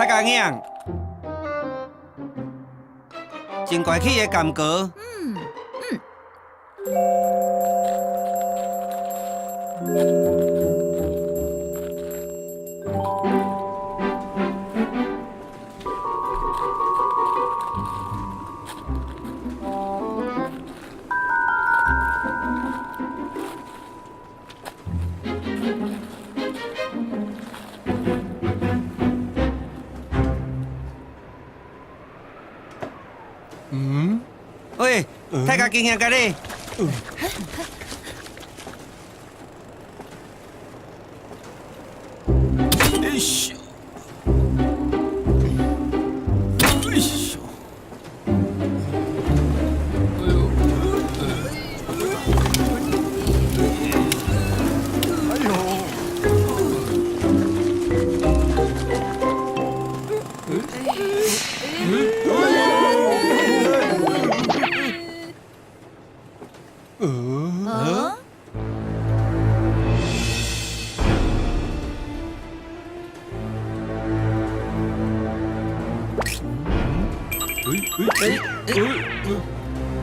太干硬，真怪气的感觉。喂，太家经验家哩。哎咻！哎咻！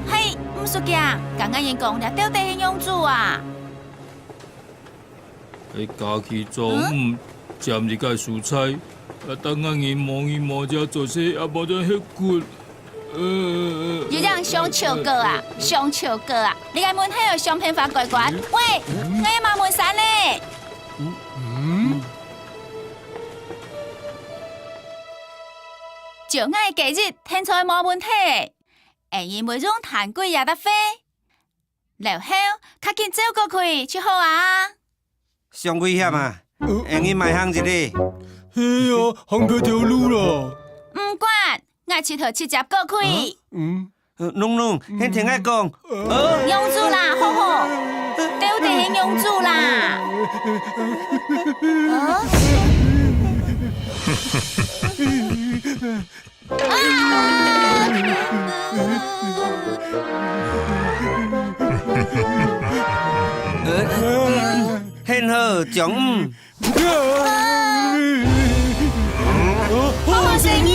嘿，吳叔叔，刚刚人講了到底係樣子啊？你家己中午占一个蔬菜，等下伊摸只做些，也无得迄骨。有人上笑哥啊，上笑哥啊！你個門口有上片法乖乖，喂，我要馬門山咧。就我嘅假日聽出冇問題，因為用彈鬼也得飛，然後較緊走過去就好啊。上危險啊！會去賣行一個。嘿呀，行佢條路啦。唔管，我佚佗直接過去。弄，先聽我講。用住啦，好好，到底係用住啦。很好，中午。好好聲音。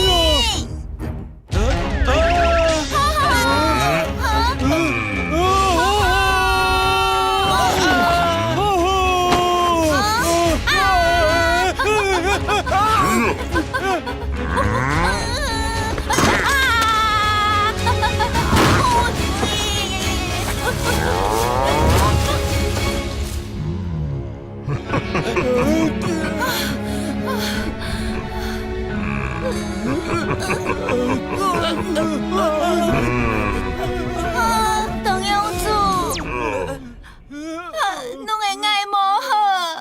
唐永祖，侬嘅眼冇好。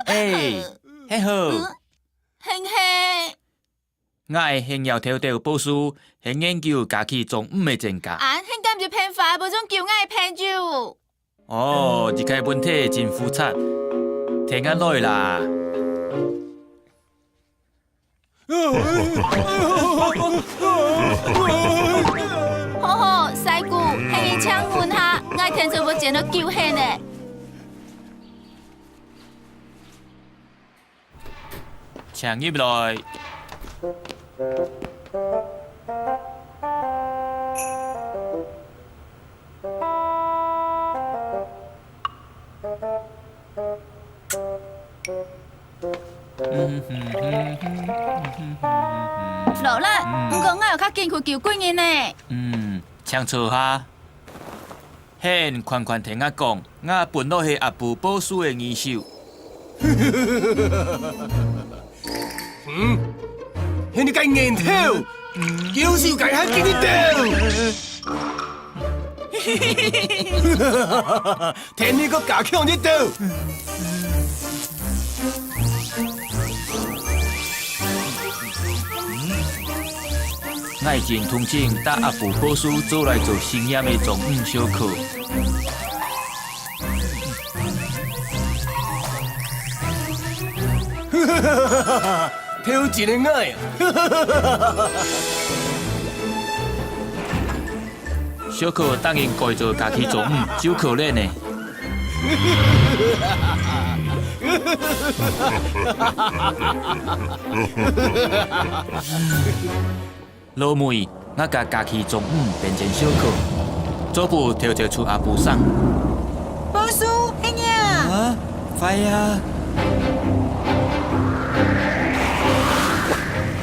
嘿好，兄兄，我係現要條條報書，係研究家己中午嘅增加。兄咁就偏法，冇種叫我嘅偏住。哦，呢個問題真複雜，聽下來啦。好好，細姑，兄請問下，我聽咗冇見到叫兄呢？請入來。羅啦，唔過我又較見佢叫幾年呢？請坐下。現款聽我講，我本來係阿父報書嘅二手。你計硬頭，叫笑計下見啲刀。聽你個假腔啲刀。我已經通知帶阿父報書做來做新驗嘅中午小課。挑戰你愛啊！小課當然改做家己中午就可能呢。老妹，我甲家己中午变成小可，做父偷着出阿布送。波叔，兄弟啊！啊，快啊！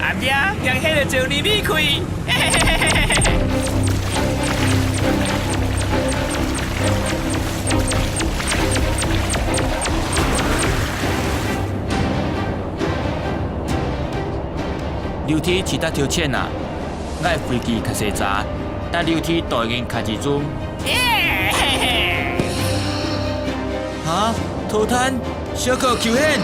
阿爹，让迄个就你咪开。楼梯是搭条线啊，我的飞机较细查，但楼梯都已经开始中。啊！涂炭，小可求险！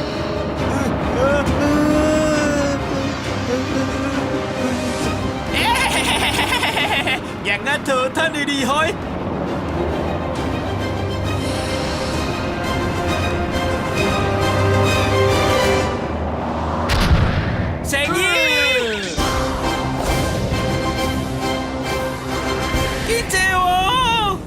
让我涂炭你厉害！成意！见借我！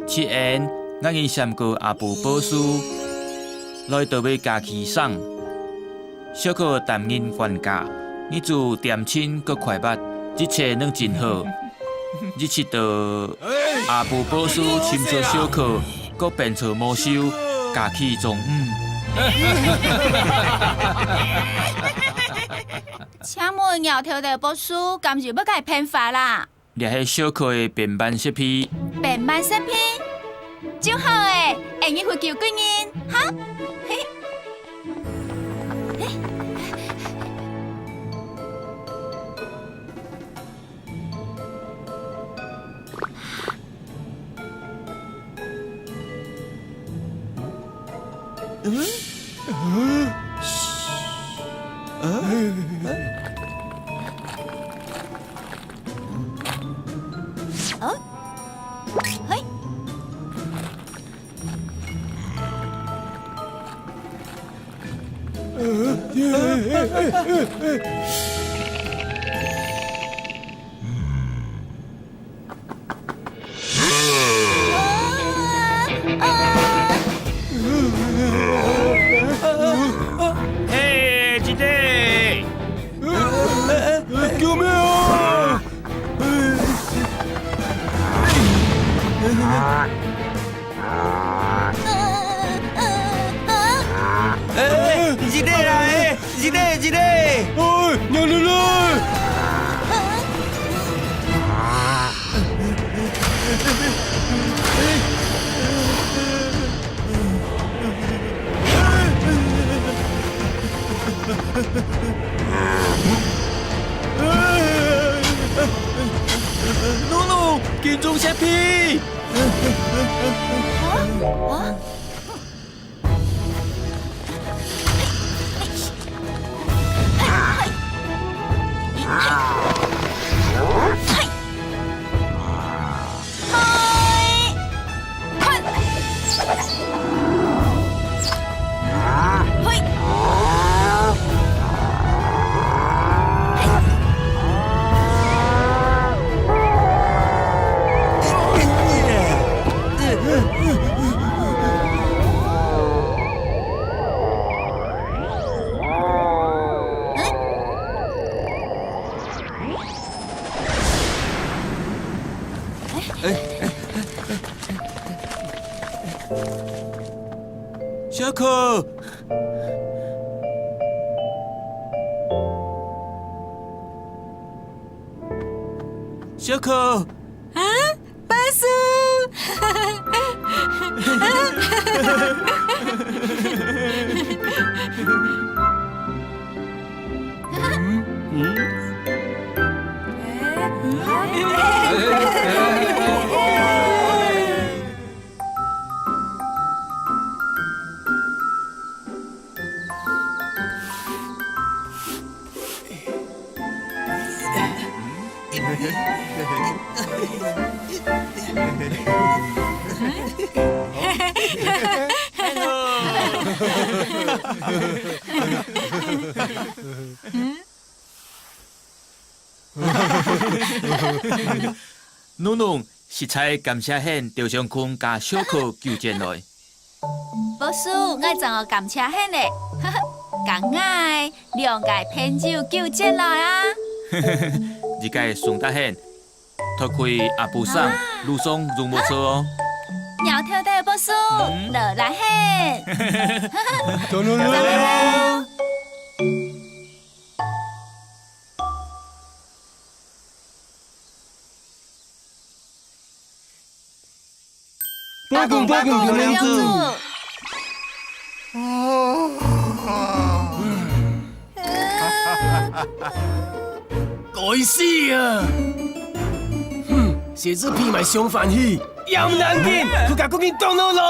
七end，我已闪过阿布宝书，来到要家己送。小可担任管家，你做点亲搁快捌，一切拢真好。日七到阿布宝书亲像小可，搁变做魔修，家起中午。请问摇头的波叔，甘就要甲伊骗法啦？掠迄小可的便班色批，变慢食品，真好诶！会用会救几人？哈？嘿。嘿。嘿，一个！救命啊！一个啦，一个。哎，娘娘来！露露，见中色批！小可，小可，啊，巴叔！努努，实在感谢hen赵尚坤甲小可救进来。波叔，我怎么感谢hen呢？刚爱两个朋友救进来啊！日个顺达hen，托亏阿布桑路上如无错哦。鸟跳的波叔，落来hen。走喽！八公八公可能子，该死啊！写字批埋上饭气，又唔能见，佢甲嗰件當落來。